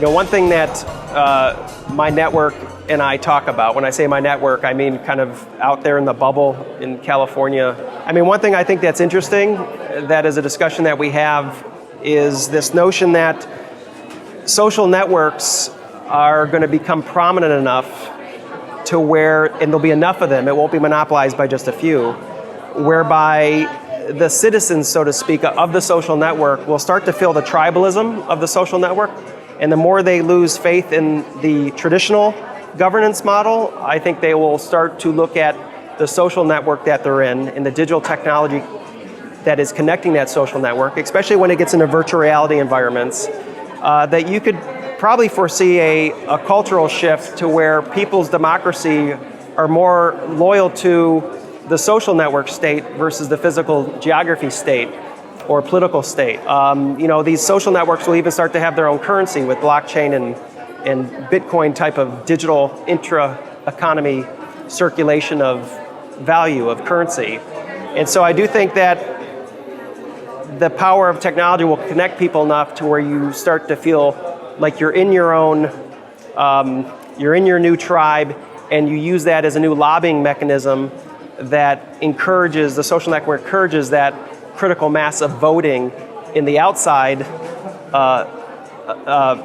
One thing that my network and I talk about, when I say my network, I mean kind of out there in the bubble in California. One thing I think that's interesting, that is a discussion that we have, is this notion that social networks are going to become prominent enough to where, and there'll be enough of them, it won't be monopolized by just a few, whereby the citizens, so to speak, of the social network will start to feel the tribalism of the social network. And the more they lose faith in the traditional governance model, I think they will start to look at the social network that they're in and the digital technology that is connecting that social network, especially when it gets into virtual reality environments, that you could probably foresee a cultural shift to where people's democracy are more loyal to the social network state versus the physical geography state or political state. These social networks will even start to have their own currency with blockchain and Bitcoin type of digital intra-economy circulation of value, of currency. And so I do think that the power of technology will connect people enough to where you start to feel like you're in your own, you're in your new tribe, and you use that as a new lobbying mechanism that encourages, the social network encourages that critical mass of voting in the outside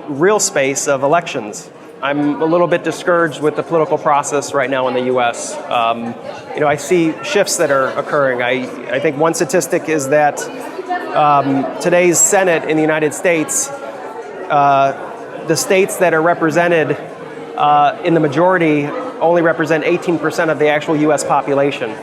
real space of elections. I'm a little bit discouraged with the political process right now in the US. I see shifts that are occurring. I think one statistic is that today's Senate in the United States, the states that are represented in the majority only represent 18% of the actual US population.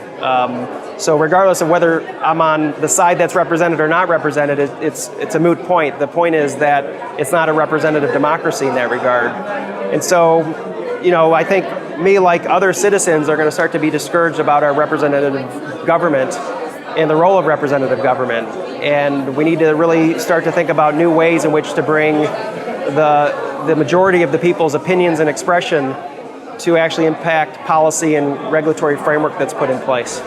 So regardless of whether I'm on the side that's represented or not represented, it's a moot point. The point is that it's not a representative democracy in that regard. And so, I think me, like other citizens, are going to start to be discouraged about our representative government and the role of representative government. And we need to really start to think about new ways in which to bring the majority of the people's opinions and expression to actually impact policy and regulatory framework that's put in place.